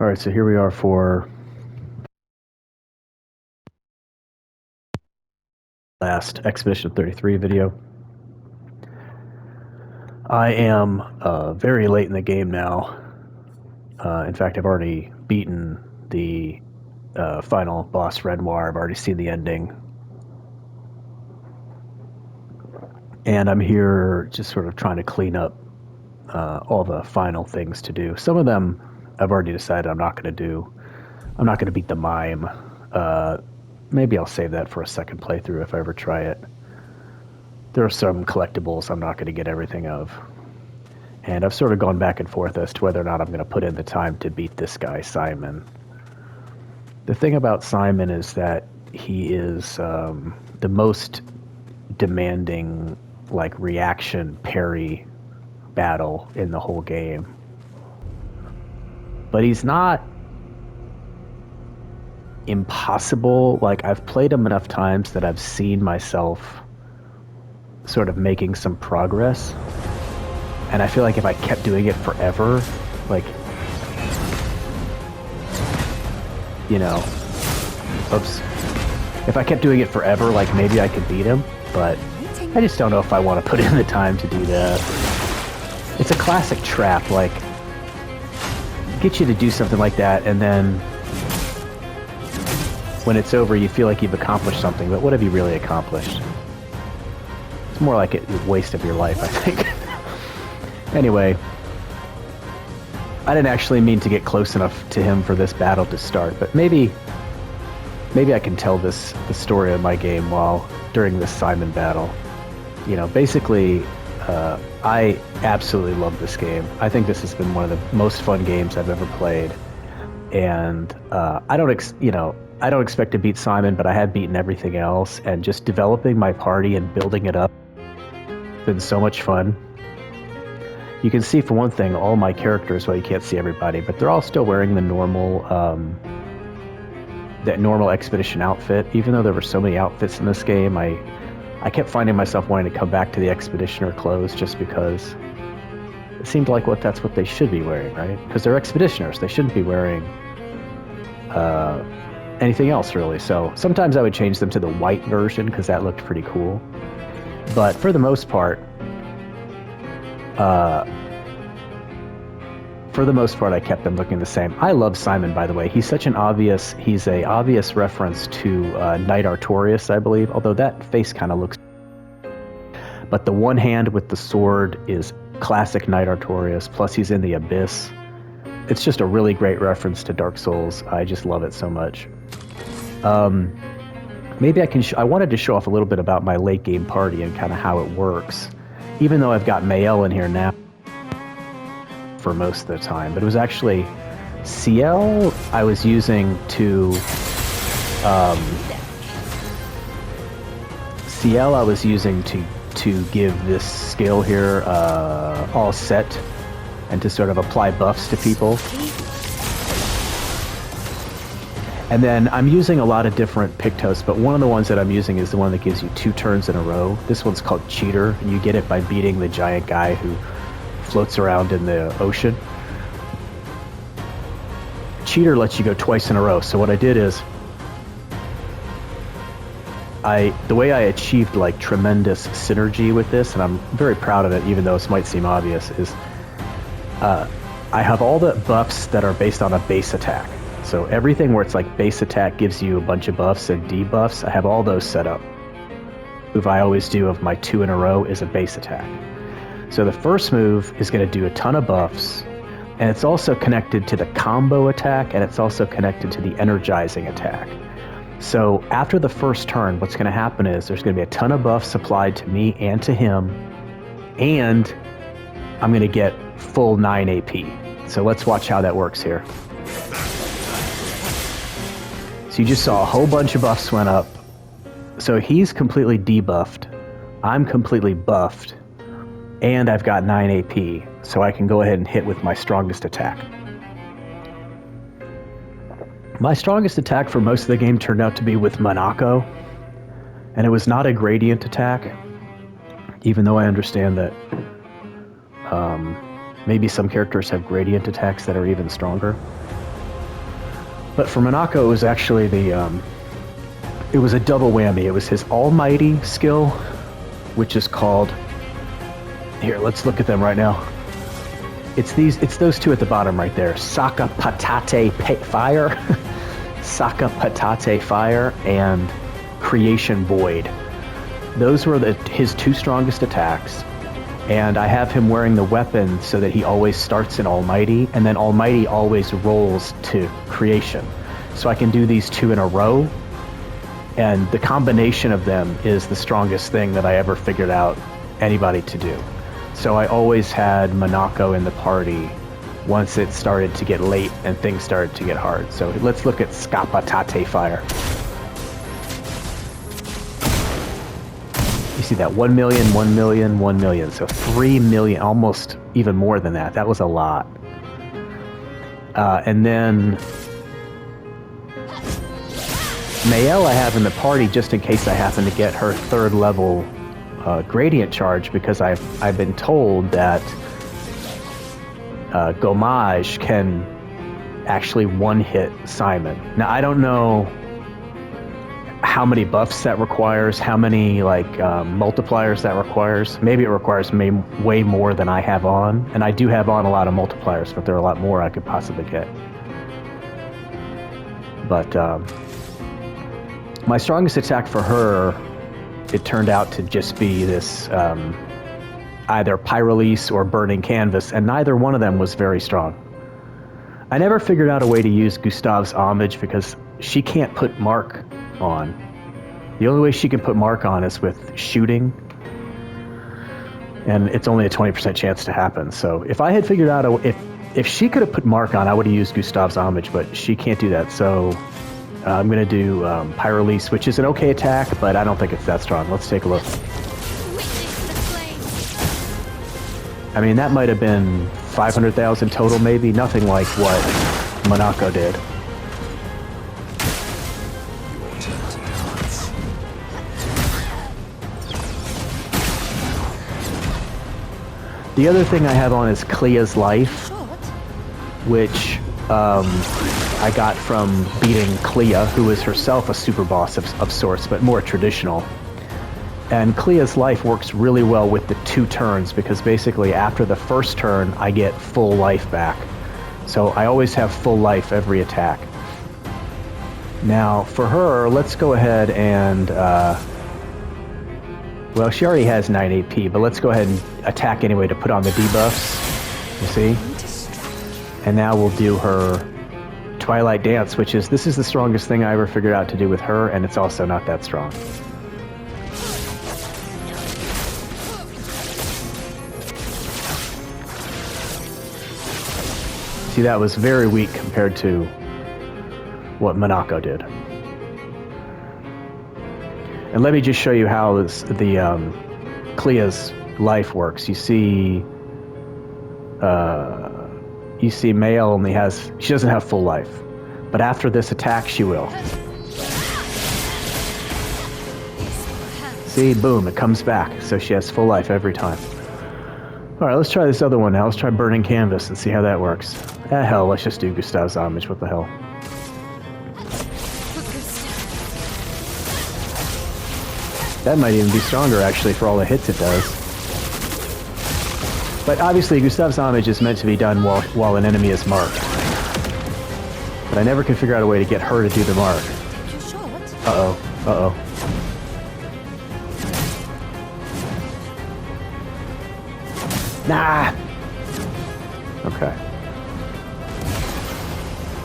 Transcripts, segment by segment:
Alright, so here we are for last Expedition 33 video. I am very late in the game now. In fact, I've already beaten the final boss, Renoir. I've already seen the ending. And I'm here just sort of trying to clean up all the final things to do. Some of them I've already decided I'm not going to do. I'm not going to beat the mime. Maybe I'll save that for a second playthrough if I ever try it. There are some collectibles I'm not going to get everything of. And I've sort of gone back and forth as to whether or not I'm going to put in the time to beat this guy, Simon. The thing about Simon is that he is the most demanding, like, reaction parry battle in the whole game. But he's not impossible. Like, I've played him enough times that I've seen myself sort of making some progress. And I feel like if I kept doing it forever, like, you know, oops. If I kept doing it forever, like, maybe I could beat him, but I just don't know if I want to put in the time to do that. It's a classic trap, like, get you to do something like that, and then when it's over, you feel like you've accomplished something, but what have you really accomplished? It's more like a waste of your life, I think. Anyway, I didn't actually mean to get close enough to him for this battle to start, but maybe I can tell the story of my game during this Simon battle. You know, basically, I absolutely love this game. I think this has been one of the most fun games I've ever played, and I don't expect to beat Simon, but I have beaten everything else, and just developing my party and building it up has been so much fun. You can see, for one thing, all my characters, well, you can't see everybody, but they're all still wearing the normal, that normal expedition outfit. Even though there were so many outfits in this game, I kept finding myself wanting to come back to the expeditioner clothes just because it seemed like that's what they should be wearing, right? Because they're expeditioners. They shouldn't be wearing anything else, really. So sometimes I would change them to the white version because that looked pretty cool. But for the most part, I kept them looking the same. I love Simon, by the way. He's a obvious reference to Knight Artorias, I believe, although that face kind of looks... But the one hand with the sword is classic Knight Artorias, plus he's in the Abyss. It's just a really great reference to Dark Souls. I just love it so much. Maybe I wanted to show off a little bit about my late game party and kind of how it works, even though I've got Mael in here now for most of the time, but it was actually Ciel I was using to give this skill here all set and to sort of apply buffs to people. And then I'm using a lot of different Pictos, but one of the ones that I'm using is the one that gives you 2 turns in a row. This one's called Cheater, and you get it by beating the giant guy who floats around in the ocean. Cheater lets you go twice in a row. So what I did is, the way I achieved like tremendous synergy with this, and I'm very proud of it, even though this might seem obvious, is I have all the buffs that are based on a base attack. So everything where it's like base attack gives you a bunch of buffs and debuffs, I have all those set up. Move I always do of my 2 in a row is a base attack. So the first move is going to do a ton of buffs, and it's also connected to the combo attack, and it's also connected to the energizing attack. So after the first turn, what's going to happen is there's going to be a ton of buffs applied to me and to him, and I'm going to get full 9 AP. So let's watch how that works here. So you just saw a whole bunch of buffs went up. So he's completely debuffed. I'm completely buffed. And I've got 9 AP, so I can go ahead and hit with my strongest attack. My strongest attack for most of the game turned out to be with Monako, and it was not a gradient attack, even though I understand that maybe some characters have gradient attacks that are even stronger. But for Monako, it was actually it was a double whammy. It was his Almighty skill, which is called... Here, let's look at them right now. It's those two at the bottom right there. Saka Patate Fire, Saka Patate Fire, and Creation Void. Those were his two strongest attacks. And I have him wearing the weapon so that he always starts in Almighty, and then Almighty always rolls to Creation. So I can do these two in a row, and the combination of them is the strongest thing that I ever figured out anybody to do. So I always had Monako in the party once it started to get late and things started to get hard. So let's look at Skapatate Fire. You see that 1 million, 1 million, 1 million. So 3 million, almost even more than that. That was a lot. And then Mayel I have in the party just in case I happen to get her 3rd level gradient charge, because I've been told that Gomage can actually one-hit Simon. Now I don't know how many buffs that requires, how many multipliers that requires. Maybe it requires way more than I have on, and I do have on a lot of multipliers, but there are a lot more I could possibly get. But my strongest attack for her, it turned out to just be this either Pyrrelease or Burning Canvas, and neither one of them was very strong. I never figured out a way to use Gustave's Homage because she can't put Mark on. The only way she can put Mark on is with shooting, and it's only a 20% chance to happen. So if I had figured out if she could have put Mark on, I would have used Gustave's Homage, but she can't do that. So I'm going to do Pyrrelease, which is an okay attack, but I don't think it's that strong. Let's take a look. I mean, that might have been 500,000 total, maybe. Nothing like what Monako did. The other thing I have on is Clea's Life, which I got from beating Clea, who is herself a super boss of sorts, but more traditional. And Clea's Life works really well with the 2 turns, because basically after the first turn, I get full life back. So I always have full life every attack. Now, for her, let's go ahead and... well, she already has 9 AP, but let's go ahead and attack anyway to put on the debuffs. You see? And now we'll do her Twilight Dance, which is... This is the strongest thing I ever figured out to do with her, and it's also not that strong. See, that was very weak compared to what Monako did. And let me just show you how the Clea's Life works. You see Mayel only has... She doesn't have full life. But after this attack, she will. See, boom, it comes back. So she has full life every time. Alright, let's try this other one now. Let's try Burning Canvas and see how that works. Hell, let's just do Gustave's Homage. What the hell? That might even be stronger, actually, for all the hits it does. But obviously, Gustave's Homage is meant to be done while an enemy is marked. But I never could figure out a way to get her to do the mark. Uh-oh. Uh-oh. Nah! Okay.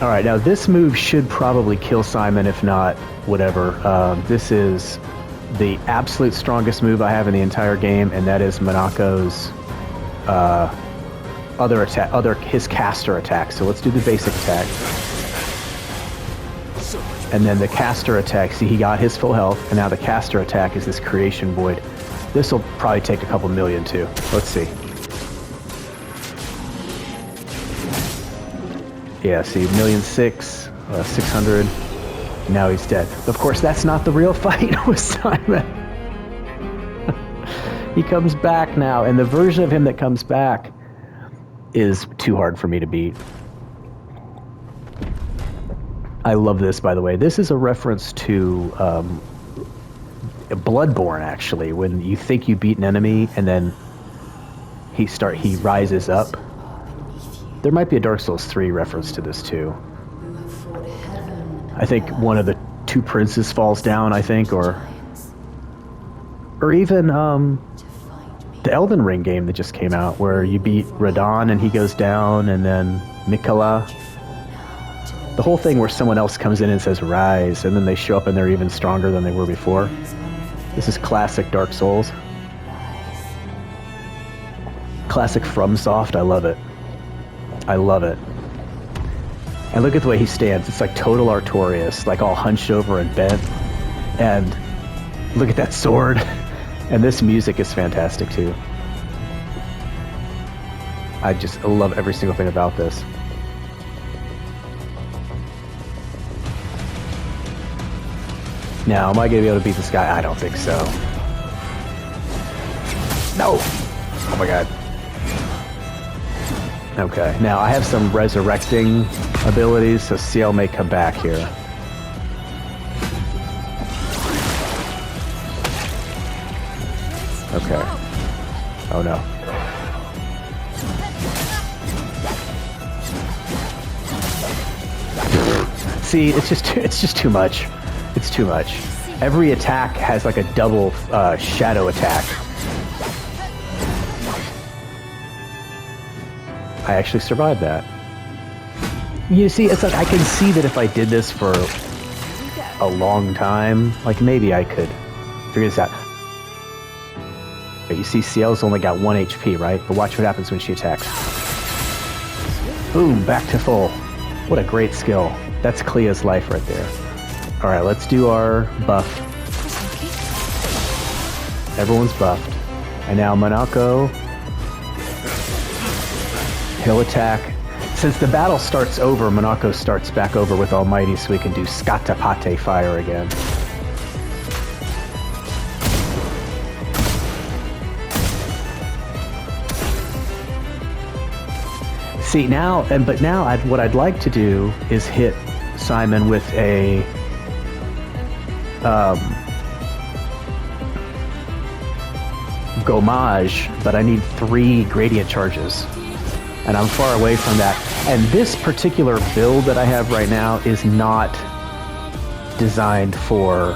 Alright, now this move should probably kill Simon, if not, whatever. This is the absolute strongest move I have in the entire game, and that is Monaco's his caster attack. So let's do the basic attack. And then the caster attack, see, he got his full health, and now the caster attack is this Creation Void. This will probably take a couple million too. Let's see. Yeah, see, 1,000,006, 600. Now he's dead. Of course, that's not the real fight with Simon. He comes back now, and the version of him that comes back is too hard for me to beat. I love this, by the way. This is a reference to Bloodborne, actually, when you think you beat an enemy and then he rises up. There might be a Dark Souls 3 reference to this too. I think one of the two princes falls down, I think, or even the Elden Ring game that just came out, where you beat Radon and he goes down, and then Miquella. The whole thing where someone else comes in and says rise, and then they show up and they're even stronger than they were before. This is classic Dark Souls. Classic FromSoft. I love it. I love it. And look at the way he stands. It's like total Artorias, like all hunched over and bent. And look at that sword. And this music is fantastic too. I love every single thing about this. Now, am I going to be able to beat this guy? I don't think so. No! Oh my god. Okay, now I have some resurrecting abilities, so Ciel may come back here. Okay. Oh no. See, it's just too much. It's too much. Every attack has like a double shadow attack. I actually survived that. You see, it's like I can see that if I did this for a long time, like maybe I could figure this out. But you see, Ciel's only got 1 HP, right? But watch what happens when she attacks. Boom, back to full. What a great skill. That's Klea's life right there. Alright, let's do our buff. Everyone's buffed. And now Monako. He'll attack. Since the battle starts over, Monako starts back over with Almighty so we can do Scatapate fire again. See, now, what I'd like to do is hit Simon with a Gommage, but I need 3 gradient charges. And I'm far away from that. And this particular build that I have right now is not designed for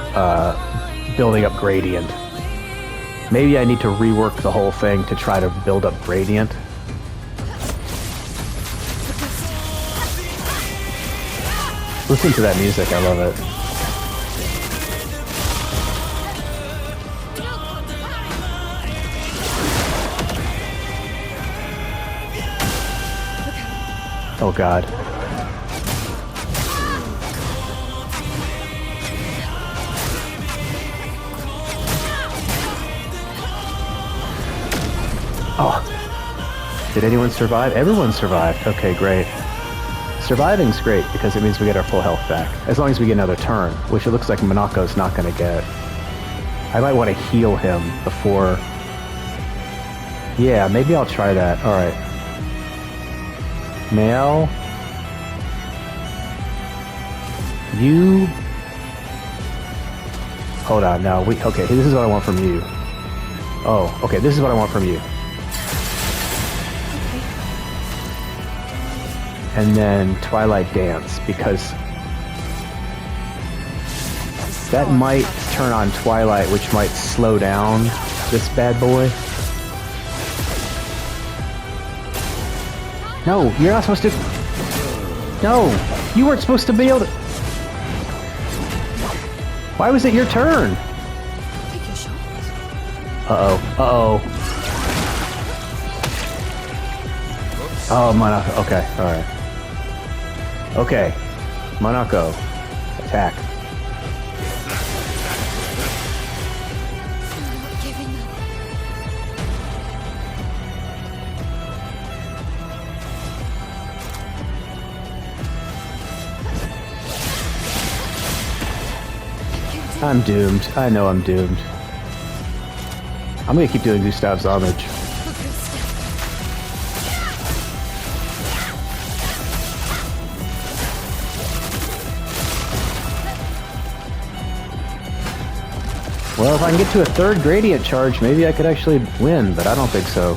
building up gradient. Maybe I need to rework the whole thing to try to build up gradient. Listen to that music, I love it. Oh god. Oh. Did anyone survive? Everyone survived. Okay, great. Surviving's great because it means we get our full health back. As long as we get another turn, which it looks like Monaco's not going to get. I might want to heal him before... Yeah, maybe I'll try that. Alright. Male, you... Hold on, now, okay, this is what I want from you. Oh, okay, this is what I want from you. And then Twilight Dance, because that might turn on Twilight, which might slow down this bad boy. No, you're not supposed to... No, you weren't supposed to be able to... Why was it your turn? Uh-oh, uh-oh. Oh, Monako, okay, alright. Okay, Monako, attack. I'm doomed. I know I'm doomed. I'm gonna keep doing Gustav's homage. Well, if I can get to a third gradient charge, maybe I could actually win, but I don't think so.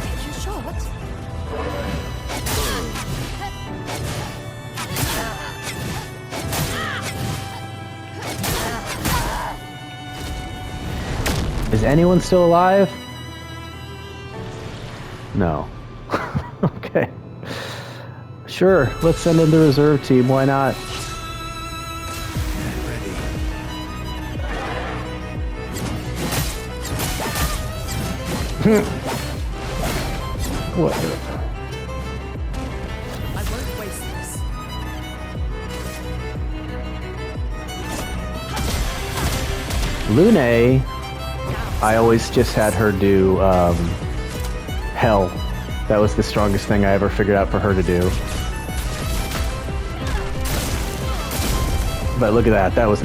Is anyone still alive? No. Okay. Sure, let's send in the reserve team, why not? What the? I won't waste this. Lune, I always just had her do Hell. That was the strongest thing I ever figured out for her to do. But look at that, that's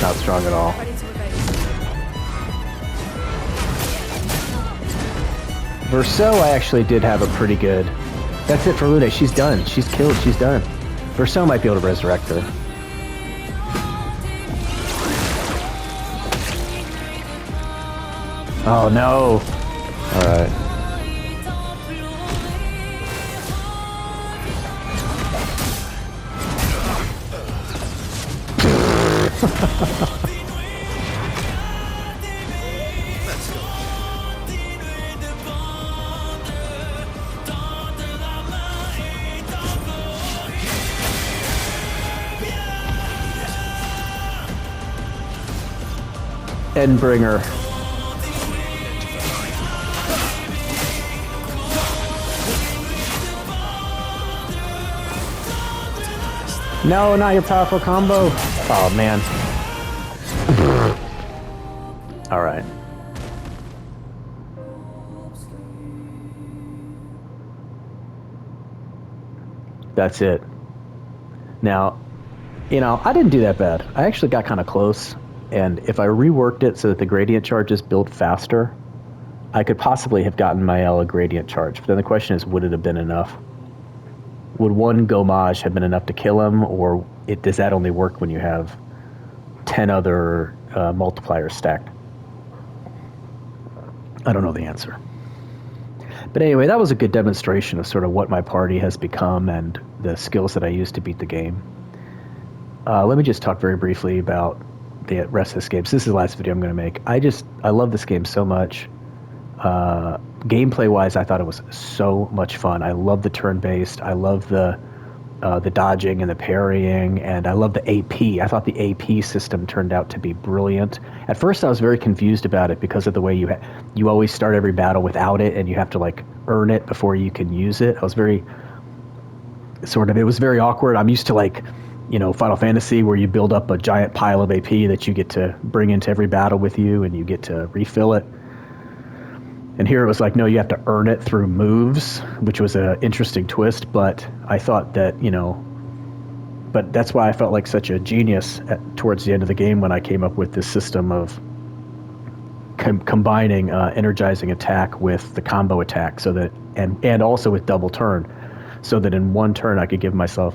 not strong at all. Ready to evade. Verso, I actually did have a pretty good... That's it for Lune. She's done. She's killed. She's done. Verso might be able to resurrect her. Oh, no. Alright. Endbringer. No, not your powerful combo. Oh, man. Alright. That's it. Now, you know, I didn't do that bad. I actually got kind of close. And if I reworked it so that the gradient charges build faster, I could possibly have gotten Mael a gradient charge. But then the question is, would it have been enough? Would one Gomage have been enough to kill him, or does that only work when you have 10 other multipliers stacked? I don't know the answer. But anyway, that was a good demonstration of sort of what my party has become and the skills that I use to beat the game. Let me just talk very briefly about the rest of this game. So this is the last video I'm going to make. I love this game so much. Gameplay wise, I thought it was so much fun. I love the turn-based. I love the dodging and the parrying, and I love the AP. I thought the AP system turned out to be brilliant. At first, I was very confused about it because of the way you always start every battle without it, and you have to like earn it before you can use it. I was very it was very awkward. I'm used to like, you know, Final Fantasy where you build up a giant pile of AP that you get to bring into every battle with you, and you get to refill it. And here it was like, no, you have to earn it through moves, which was an interesting twist. But I thought that, you know, but that's why I felt like such a genius towards the end of the game when I came up with this system of combining energizing attack with the combo attack, so that and also with double turn, so that in one turn I could give myself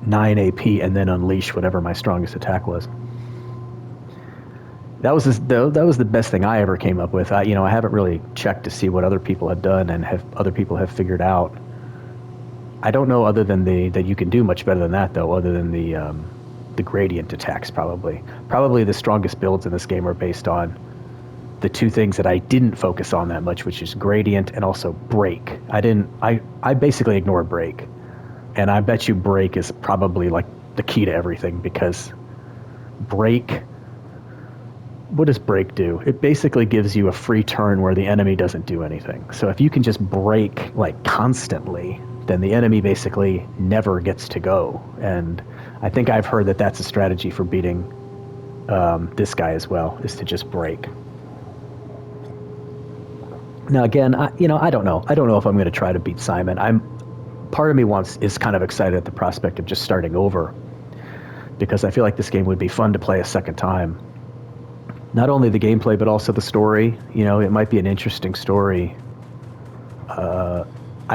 9 AP and then unleash whatever my strongest attack was. That was the best thing I ever came up with. I haven't really checked to see what other people have done and other people have figured out. I don't know other than that you can do much better than that though, other than the gradient attacks probably. Probably the strongest builds in this game are based on the two things that I didn't focus on that much, which is gradient and also break. I basically ignore break. And I bet you break is probably like the key to everything, because break, what does break do? It basically gives you a free turn where the enemy doesn't do anything. So if you can just break like constantly, then the enemy basically never gets to go. And I think I've heard that that's a strategy for beating this guy as well, is to just break. Now again, I don't know. I don't know if I'm going to try to beat Simon. Part of me is kind of excited at the prospect of just starting over, because I feel like this game would be fun to play a second time. Not only the gameplay, but also the story. You know, it might be an interesting story.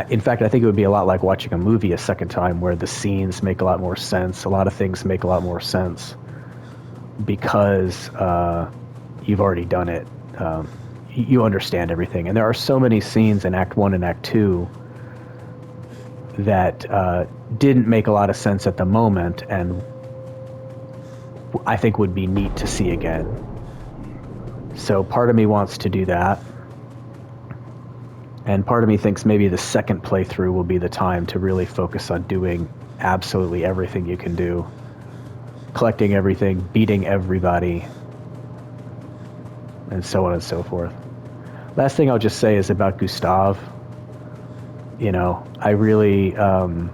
In fact, I think it would be a lot like watching a movie a second time, where the scenes make a lot more sense. A lot of things make a lot more sense because, you've already done it. You understand everything. And there are so many scenes in Act 1 and Act 2 that didn't make a lot of sense at the moment, and I think would be neat to see again. So part of me wants to do that. And part of me thinks maybe the second playthrough will be the time to really focus on doing absolutely everything you can do. Collecting everything, beating everybody, and so on and so forth. Last thing I'll just say is about Gustav. You know, I really, I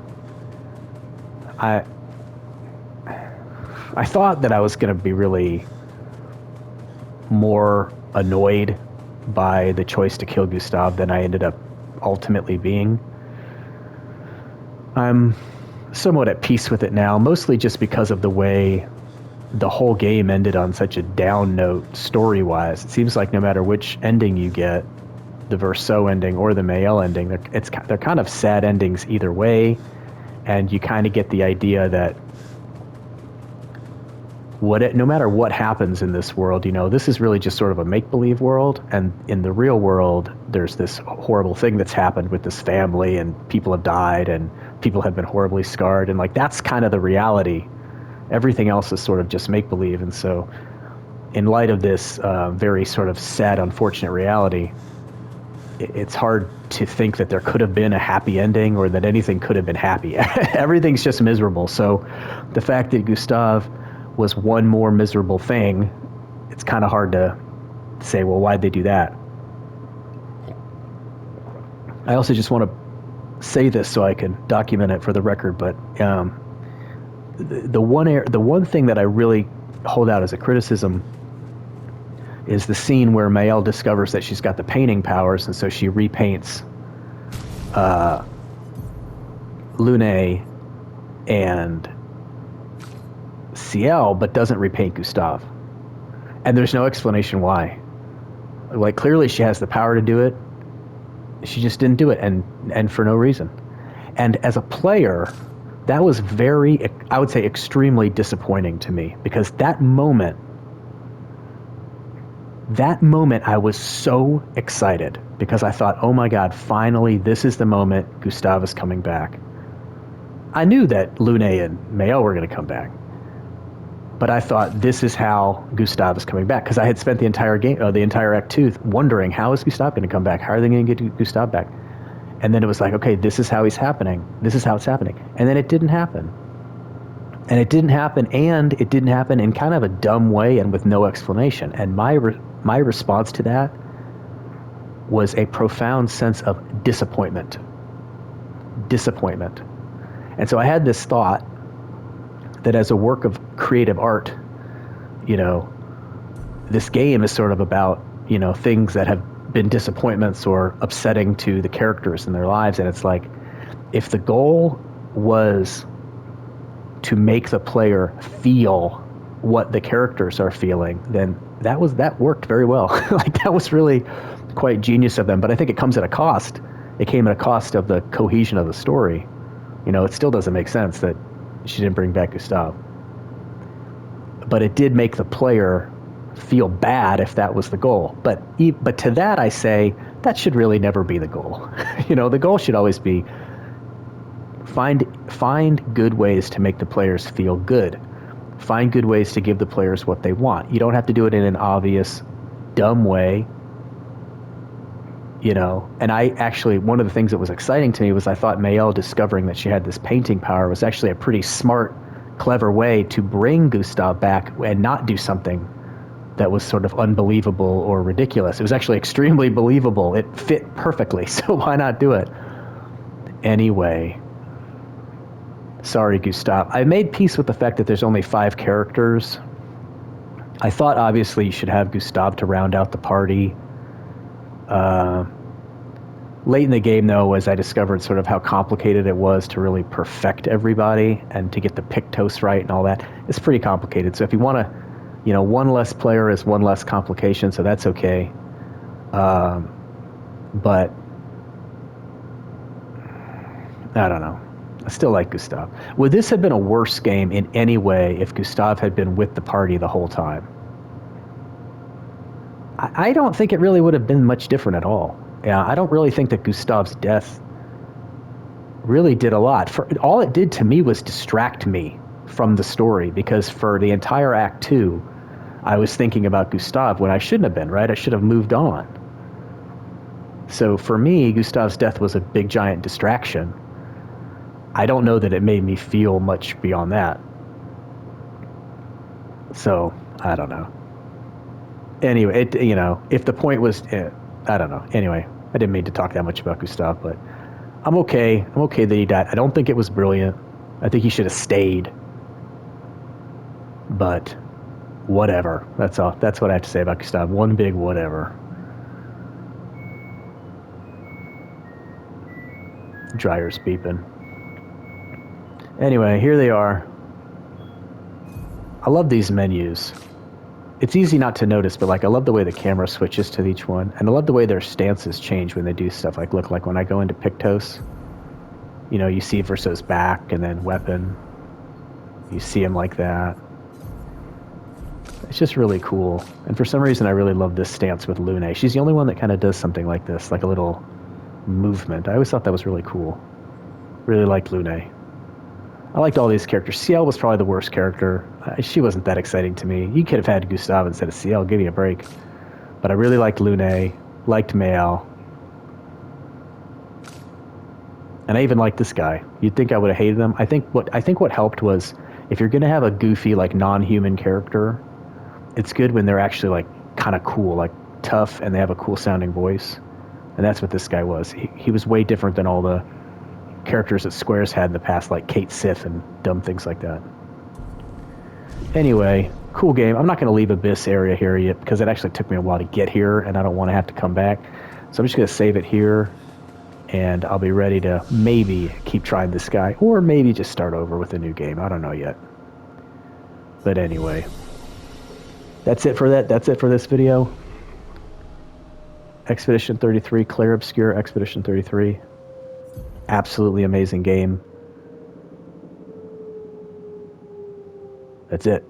thought that I was going to be really more annoyed by the choice to kill Gustav than I ended up ultimately being. I'm somewhat at peace with it now, mostly just because of the way the whole game ended on such a down note story-wise. It seems like no matter which ending you get, the Verso ending or the Mael ending, they're kind of sad endings either way, and you kind of get the idea that no matter what happens in this world, you know, this is really just sort of a make-believe world, and in the real world, there's this horrible thing that's happened with this family, and people have died, and people have been horribly scarred, and like that's kind of the reality. Everything else is sort of just make-believe, and so in light of this very sort of sad, unfortunate reality, it's hard to think that there could have been a happy ending or that anything could have been happy. Everything's just miserable. So the fact that Gustav was one more miserable thing, it's kind of hard to say, well, why'd they do that? I also just want to say this so I can document it for the record, but the one thing that I really hold out as a criticism is the scene where Mael discovers that she's got the painting powers, and so she repaints Lune and Ciel, but doesn't repaint Gustav. And there's no explanation why. Like, clearly she has the power to do it. She just didn't do it, and for no reason. And as a player, that was very, I would say, extremely disappointing to me, because that moment I was so excited, because I thought, oh my God, finally, this is the moment Gustav is coming back. I knew that Lune and Mael were going to come back, but I thought, this is how Gustav is coming back, because I had spent the entire game, the entire Act 2, wondering, how is Gustav going to come back? How are they going to get Gustav back? And then it was like, okay, this is how he's happening. This is how it's happening. And then it didn't happen. And it didn't happen in kind of a dumb way and with no explanation. And my response to that was a profound sense of disappointment. And so I had this thought that as a work of creative art, you know, this game is sort of about, you know, things that have been disappointments or upsetting to the characters in their lives. And it's like, if the goal was to make the player feel what the characters are feeling, then that worked very well. Like, that was really quite genius of them. But I think it comes at a cost. It came at a cost of the cohesion of the story. You know, it still doesn't make sense that she didn't bring back Gustav. But it did make the player feel bad if that was the goal. But to that I say, that should really never be the goal. You know, the goal should always be find good ways to make the players feel good. Find good ways to give the players what they want. You don't have to do it in an obvious, dumb way. You know, and I actually, one of the things that was exciting to me was I thought Mael discovering that she had this painting power was actually a pretty smart, clever way to bring Gustav back and not do something that was sort of unbelievable or ridiculous. It was actually extremely believable. It fit perfectly, so why not do it? Anyway, sorry, Gustav. I made peace with the fact that there's only 5 characters. I thought, obviously, you should have Gustav to round out the party. Late in the game, though, as I discovered sort of how complicated it was to really perfect everybody and to get the Pictos right and all that, it's pretty complicated. So if you want to, you know, one less player is one less complication, so that's okay. But I don't know. I still like Gustav. Would this have been a worse game in any way if Gustav had been with the party the whole time? I don't think it really would have been much different at all. Yeah, I don't really think that Gustav's death really did a lot. All it did to me was distract me from the story, because for the entire Act 2, I was thinking about Gustav when I shouldn't have been, right? I should have moved on. So for me, Gustav's death was a big, giant distraction. I don't know that it made me feel much beyond that. So, I don't know. Anyway, if the point was, I don't know. Anyway, I didn't mean to talk that much about Gustav, but I'm okay. I'm okay that he died. I don't think it was brilliant. I think he should have stayed. But whatever. That's all. That's what I have to say about Gustav. One big whatever. Dryer's beeping. Anyway, here they are. I love these menus. It's easy not to notice, but like I love the way the camera switches to each one, and I love the way their stances change when they do stuff. Like look, like when I go into Pictos, you see Verso's back and then weapon. You see him like that. It's just really cool. And for some reason, I really love this stance with Lune. She's the only one that kind of does something like this, like a little movement. I always thought that was really cool. Really liked Lune. I liked all these characters. Ciel was probably the worst character. She wasn't that exciting to me. You could have had Gustav instead of Ciel. Give me a break. But I really liked Lune. Liked Mayal. And I even liked this guy. You'd think I would have hated him. I think what helped was, if you're going to have a goofy, like, non-human character, it's good when they're actually, like, kind of cool, like, tough, and they have a cool-sounding voice. And that's what this guy was. He was way different than all the characters that Square's had in the past, like Kate Sith and dumb things like that. Anyway, cool game. I'm not going to leave Abyss area here yet, because it actually took me a while to get here, and I don't want to have to come back. So I'm just going to save it here, and I'll be ready to maybe keep trying this guy, or maybe just start over with a new game. I don't know yet. But anyway, that's it for that. That's it for this video. Expedition 33, Clair Obscur Expedition 33. Absolutely amazing game. That's it.